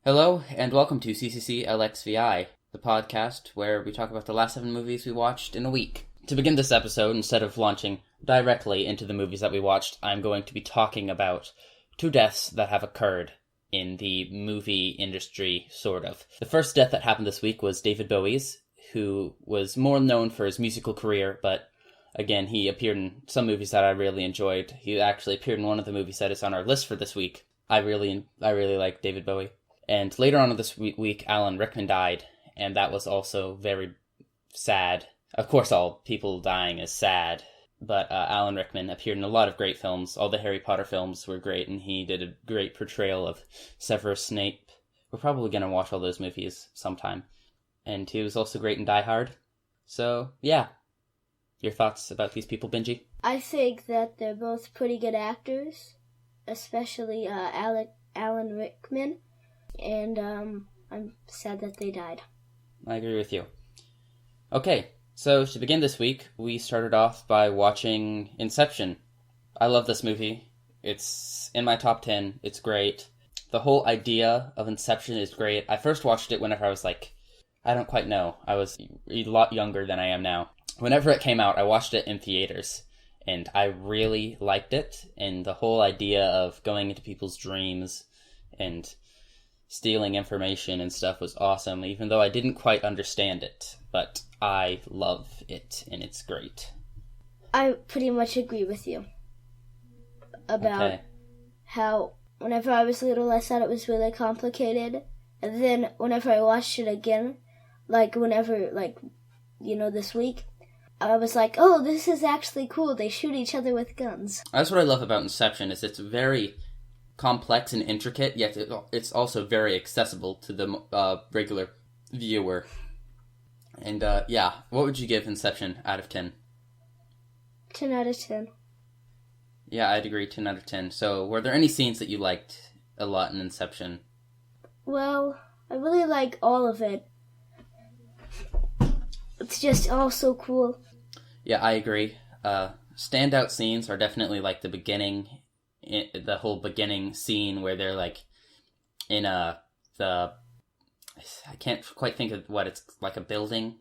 Hello, and welcome to CCCLXVI, the podcast where we talk about the last 7 movies we watched in a week. To begin this episode, instead of launching directly into the movies that we watched, I'm going to be talking about 2 deaths that have occurred in the movie industry, sort of. The first death that happened this week was David Bowie's, who was more known for his musical career, but again, he appeared in some movies that I really enjoyed. He actually appeared in one of the movies that is on our list for this week. I really like David Bowie. And later on in this week, Alan Rickman died, and that was also very sad. Of course, all people dying is sad, but Alan Rickman appeared in a lot of great films. All the Harry Potter films were great, and he did a great portrayal of Severus Snape. We're probably going to watch all those movies sometime. And he was also great in Die Hard. So, yeah. Your thoughts about these people, Benji? I think that they're both pretty good actors, especially Alan Rickman, and I'm sad that they died. I agree with you. Okay, so to begin this week, we started off by watching Inception. I love this movie. It's in my top 10. It's great. The whole idea of Inception is great. I first watched it whenever I was I don't quite know. I was a lot younger than I am now. Whenever it came out, I watched it in theaters, and I really liked it, and the whole idea of going into people's dreams and stealing information and stuff was awesome, even though I didn't quite understand it, but I love it, and it's great. I pretty much agree with you about how whenever I was little, I thought it was really complicated, and then whenever I watched it again, this week, I was like, oh, this is actually cool. They shoot each other with guns. That's what I love about Inception, is it's very complex and intricate, yet it's also very accessible to the regular viewer. And, what would you give Inception out of 10? 10 out of 10. Yeah, I'd agree, 10 out of 10. So, were there any scenes that you liked a lot in Inception? Well, I really like all of it. It's just all so cool. Yeah, I agree. Standout scenes are definitely the beginning, the whole beginning scene where they're in I can't quite think of what it's like, a building.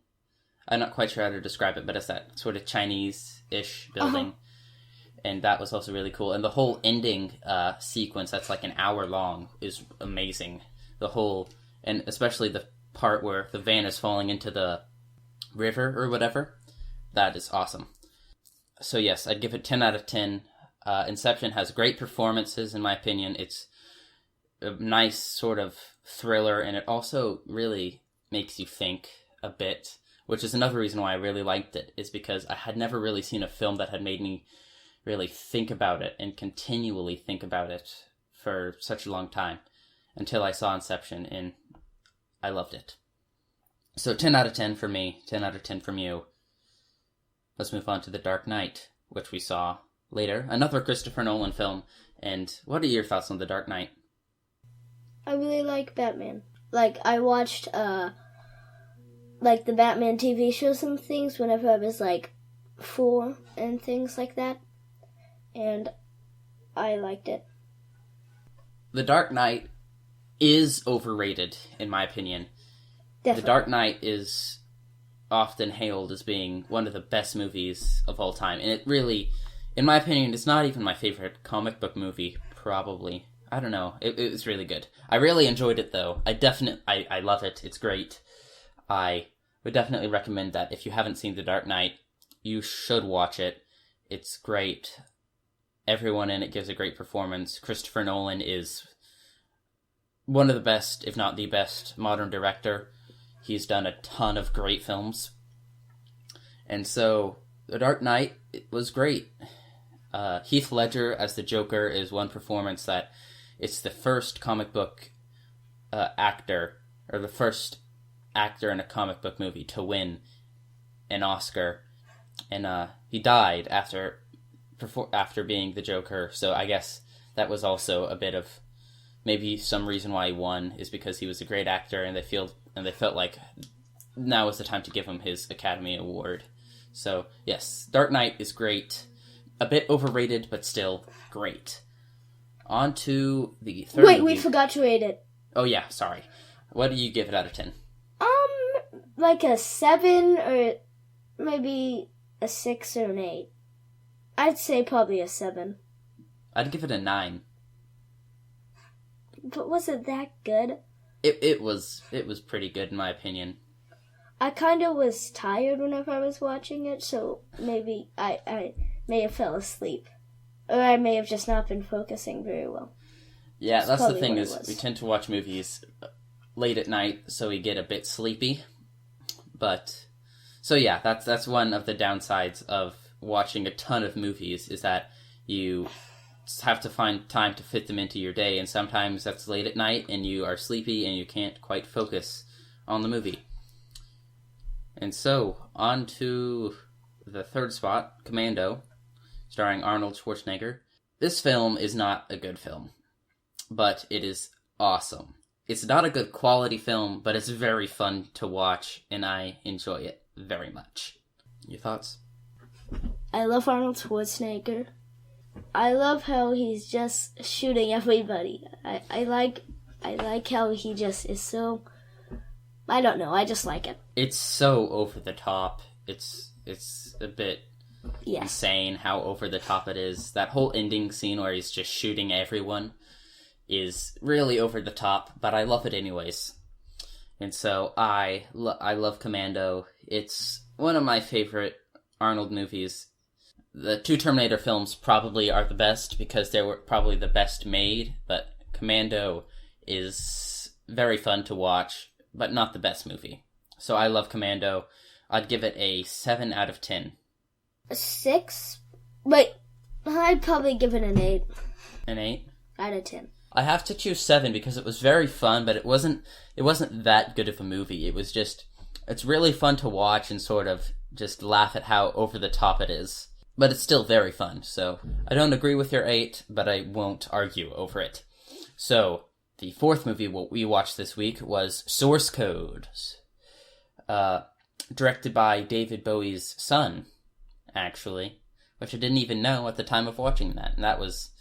I'm not quite sure how to describe it, but it's that sort of Chinese-ish building. Uh-huh. And that was also really cool. And the whole ending sequence that's an hour long is amazing. And especially the part where the van is falling into the river or whatever. That is awesome. So yes, I'd give it 10 out of 10. Inception has great performances, in my opinion. It's a nice sort of thriller, and it also really makes you think a bit, which is another reason why I really liked it, is because I had never really seen a film that had made me really think about it and continually think about it for such a long time until I saw Inception, and I loved it. So 10 out of 10 for me, 10 out of 10 from you. Let's move on to The Dark Knight, which we saw later. Another Christopher Nolan film. And what are your thoughts on The Dark Knight? I really like Batman. I watched, the Batman TV shows and things whenever I was, 4 and things like that. And I liked it. The Dark Knight is overrated, in my opinion. Definitely. The Dark Knight is often hailed as being one of the best movies of all time. And it really, in my opinion, it's not even my favorite comic book movie, probably. I don't know. It was really good. I really enjoyed it, though. I love it. It's great. I would definitely recommend that if you haven't seen The Dark Knight, you should watch it. It's great. Everyone in it gives a great performance. Christopher Nolan is one of the best, if not the best, modern director. He's done a ton of great films. And so, The Dark Knight, it was great. Heath Ledger as the Joker is one performance that it's the first comic book actor, or the first actor in a comic book movie to win an Oscar. And he died after being the Joker, so I guess that was also a bit of maybe some reason why he won, is because he was a great actor, and they felt like now is the time to give him his Academy Award. So, yes, Dark Knight is great. A bit overrated, but still great. On to the third movie. We forgot to rate it. Oh, yeah, sorry. What do you give it out of 10? Like a 7 or maybe a 6 or an 8. I'd say probably a 7. I'd give it a 9. But was it that good? It was pretty good in my opinion. I kind of was tired whenever I was watching it, so maybe I may have fell asleep. Or I may have just not been focusing very well. Yeah, that's the thing is we tend to watch movies late at night, so we get a bit sleepy. But, so yeah, that's one of the downsides of watching a ton of movies, is that you have to find time to fit them into your day, and sometimes that's late at night, and you are sleepy, and you can't quite focus on the movie. And so, on to the third spot, Commando, starring Arnold Schwarzenegger. This film is not a good film, but it is awesome. It's not a good quality film, but it's very fun to watch, and I enjoy it very much. Your thoughts? I love Arnold Schwarzenegger. I love how he's just shooting everybody. I like how he just is so... I don't know, I just like it. It's so over the top. It's a bit insane how over the top it is. That whole ending scene where he's just shooting everyone is really over the top, but I love it anyways. And so I love Commando. It's one of my favorite Arnold movies. The two Terminator films probably are the best because they were probably the best made, but Commando is very fun to watch, but not the best movie. So I love Commando. I'd give it a 7 out of 10. A 6? Wait, I'd probably give it an 8. An 8? Out of 10. I have to choose 7 because it was very fun, but it wasn't that good of a movie. It's really fun to watch and sort of just laugh at how over the top it is. But it's still very fun, so I don't agree with your 8, but I won't argue over it. So, the fourth movie we watched this week was Source Code, directed by David Bowie's son, actually, which I didn't even know at the time of watching that. And that was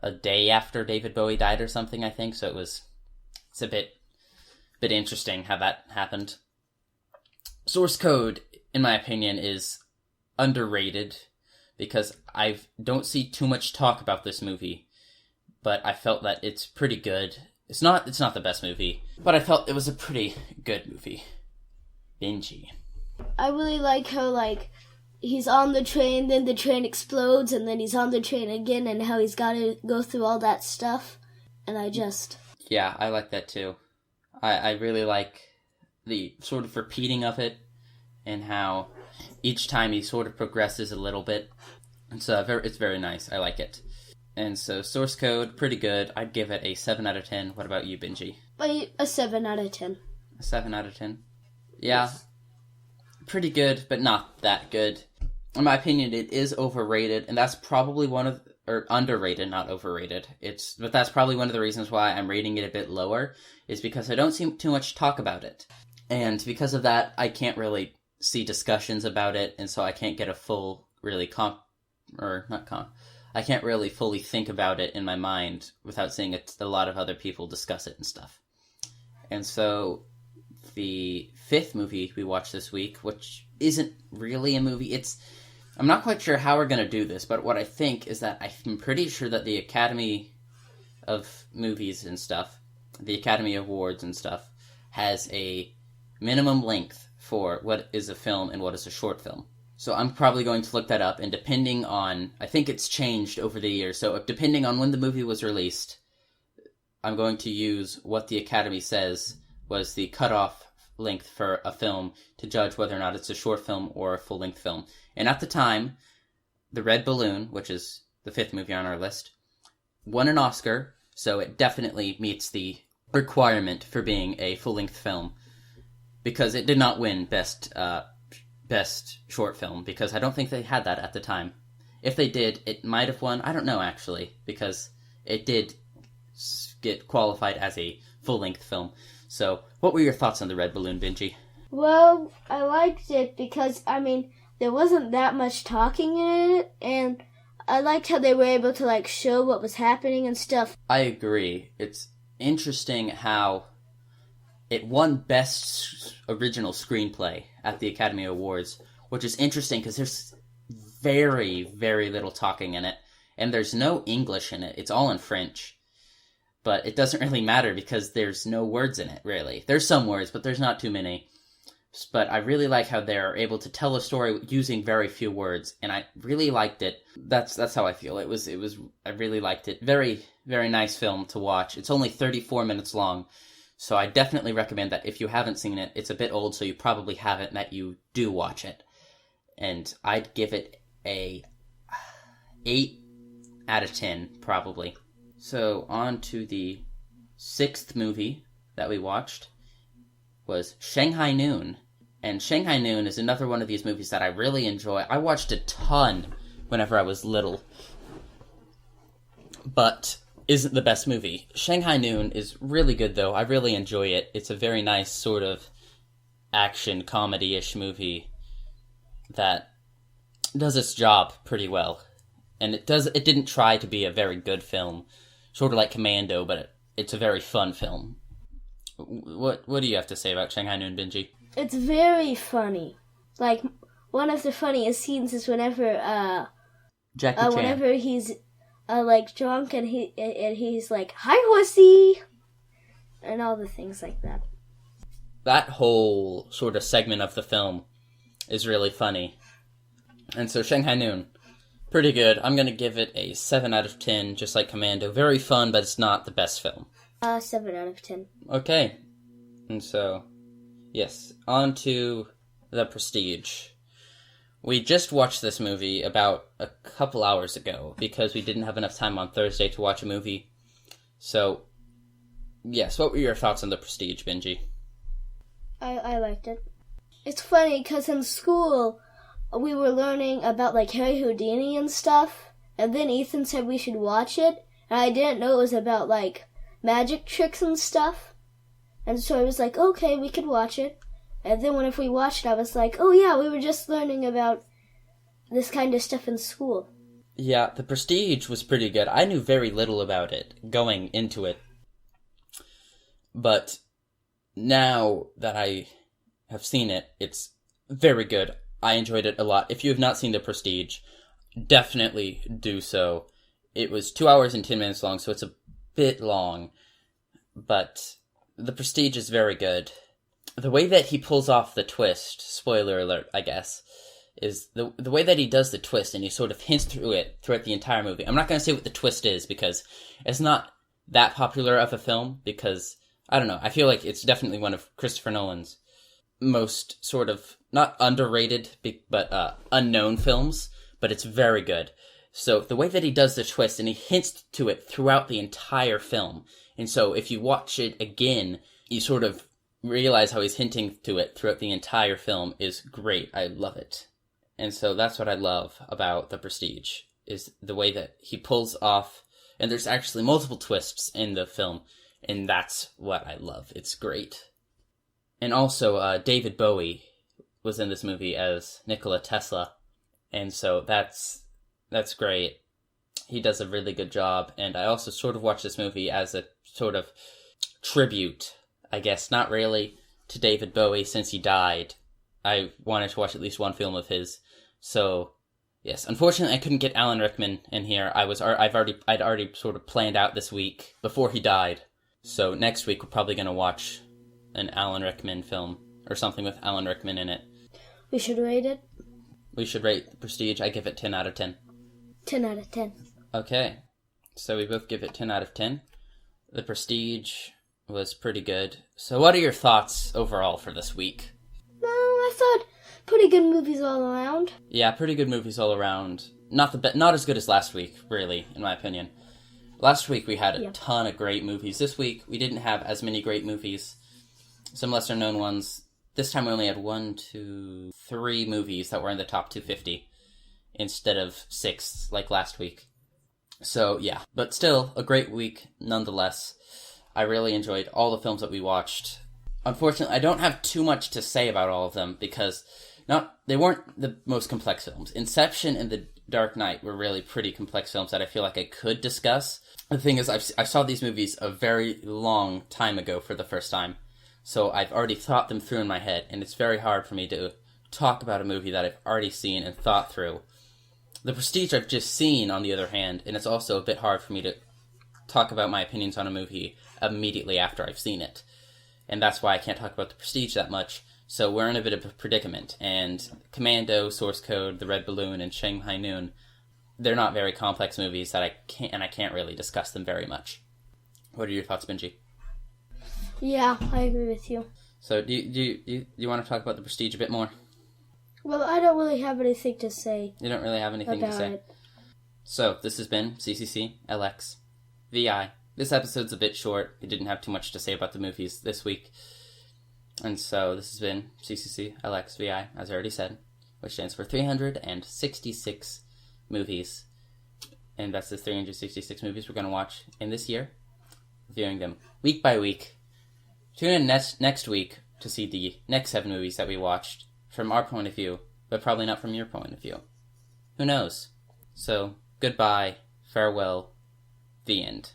a day after David Bowie died or something, I think, so it's a bit interesting how that happened. Source Code, in my opinion, is underrated, because I don't see too much talk about this movie, but I felt that it's pretty good. It's not the best movie, but I felt it was a pretty good movie. Benji. I really like how, he's on the train, then the train explodes, and then he's on the train again, and how he's got to go through all that stuff, and Yeah, I like that too. I really like the sort of repeating of it, and how each time he sort of progresses a little bit. And so it's very nice. I like it. And so Source Code, pretty good. I'd give it a 7 out of 10. What about you, Benji? A 7 out of 10. A 7 out of 10? Yeah. Yes. Pretty good, but not that good. In my opinion, it is overrated, and that's probably underrated, not overrated. But that's probably one of the reasons why I'm rating it a bit lower, is because I don't see too much talk about it. And because of that, I can't really see discussions about it, and so I can't get a full, I can't really fully think about it in my mind without seeing a lot of other people discuss it and stuff. And so, the fifth movie we watched this week, which isn't really a movie, I'm not quite sure how we're going to do this, but what I think is that I'm pretty sure that the Academy of Movies and stuff, the Academy Awards and stuff, has a minimum length for what is a film and what is a short film. So I'm probably going to look that up, and depending on, I think it's changed over the years, so depending on when the movie was released, I'm going to use what the Academy says was the cutoff length for a film to judge whether or not it's a short film or a full-length film. And at the time, The Red Balloon, which is the fifth movie on our list, won an Oscar, so it definitely meets the requirement for being a full-length film, because it did not win Best Short Film, because I don't think they had that at the time. If they did, it might have won. I don't know, actually, because it did get qualified as a full-length film. So, what were your thoughts on The Red Balloon, Benji? Well, I liked it because, there wasn't that much talking in it, and I liked how they were able to, show what was happening and stuff. I agree. It's interesting how it won Best Original Screenplay at the Academy Awards, which is interesting because there's very, very little talking in it, and there's no English in it. It's all in French. But it doesn't really matter because there's no words in it, really. There's some words, but there's not too many. But I really like how they're able to tell a story using very few words, and I really liked it. That's how I feel. I really liked it. Very, very nice film to watch. It's only 34 minutes long, so I definitely recommend that if you haven't seen it. It's a bit old, so you probably haven't, that you do watch it. And I'd give it a 8 out of 10, probably. So, on to the 6th movie that we watched was Shanghai Noon. And Shanghai Noon is another one of these movies that I really enjoy. I watched a ton whenever I was little, but isn't the best movie. Shanghai Noon is really good, though. I really enjoy it. It's a very nice sort of action comedy-ish movie that does its job pretty well. And it didn't try to be a very good film, sort of like Commando, but it's a very fun film. What do you have to say about Shanghai Noon, Benji? It's very funny. Like, one of the funniest scenes is whenever Jackie Chan. Whenever he's like drunk and he's like, "Hi, horsey," and all the things like that. That whole sort of segment of the film is really funny. And so Shanghai Noon, pretty good. I'm going to give it a 7 out of 10, just like Commando. Very fun, but it's not the best film. 7 out of 10. Okay. And so, yes, on to The Prestige. We just watched this movie about a couple hours ago because we didn't have enough time on Thursday to watch a movie. So, yes, what were your thoughts on The Prestige, Benji? I liked it. It's funny because in school we were learning about like Harry Houdini and stuff, and then Ethan said we should watch it, and I didn't know it was about like magic tricks and stuff, and so I was like, okay, we could watch it. And then whenever we watched it, I was like, oh yeah, we were just learning about this kind of stuff in school. Yeah, The Prestige was pretty good. I knew very little about it going into it, but now that I have seen it, it's very good. I enjoyed it a lot. If you have not seen The Prestige, definitely do so. It was 2 hours and 10 minutes long, so it's a bit long, but The Prestige is very good. The way that he pulls off the twist, spoiler alert, I guess, is the way that he does the twist, and he sort of hints through it throughout the entire movie. I'm not going to say what the twist is, because it's not that popular of a film, because, I don't know, I feel like it's definitely one of Christopher Nolan's most sort of, not underrated, but unknown films, but it's very good. So the way that he does the twist, and he hints to it throughout the entire film, and so if you watch it again, you sort of realize how he's hinting to it throughout the entire film is great. I love it. And so that's what I love about The Prestige, is the way that he pulls off, and there's actually multiple twists in the film, and that's what I love. It's great. And also, David Bowie was in this movie as Nikola Tesla, and so that's great. He does a really good job, and I also sort of watched this movie as a sort of tribute, I guess, not really to David Bowie since he died. I wanted to watch at least one film of his, so yes. Unfortunately, I couldn't get Alan Rickman in here. I'd already sort of planned out this week before he died. So next week we're probably gonna watch an Alan Rickman film or something with Alan Rickman in it. We should rate it. We should rate The Prestige. I give it 10 out of 10. 10 out of 10. Okay, so we both give it 10 out of 10. The Prestige was pretty good. So what are your thoughts overall for this week? Well, I thought pretty good movies all around. Yeah, pretty good movies all around. Not as good as last week, really, in my opinion. Last week we had a ton of great movies. This week we didn't have as many great movies. Some lesser known ones. This time we only had 1, 2, 3 movies that were in the top 250 instead of 6 like last week. So yeah, but still a great week nonetheless. I really enjoyed all the films that we watched. Unfortunately, I don't have too much to say about all of them because They weren't the most complex films. Inception and The Dark Knight were really pretty complex films that I feel like I could discuss. The thing is, I saw these movies a very long time ago for the first time, so I've already thought them through in my head, and it's very hard for me to talk about a movie that I've already seen and thought through. The Prestige I've just seen, on the other hand, and it's also a bit hard for me to talk about my opinions on a movie immediately after I've seen it. And that's why I can't talk about The Prestige that much. So we're in a bit of a predicament. And Commando, Source Code, The Red Balloon, and Shanghai Noon, they're not very complex movies that I can't really discuss them very much. What are your thoughts, Benji? Yeah, I agree with you. So do you want to talk about The Prestige a bit more? Well, I don't really have anything to say. You don't really have anything to say? It. So, this has been CCCLXVI. This episode's a bit short. We didn't have too much to say about the movies this week. And so, this has been CCCLXVI, as I already said, which stands for 366 movies. And that's the 366 movies we're going to watch in this year, viewing them week by week. Tune in next week to see the next 7 movies that we watched from our point of view, but probably not from your point of view. Who knows? So, goodbye, farewell, the end.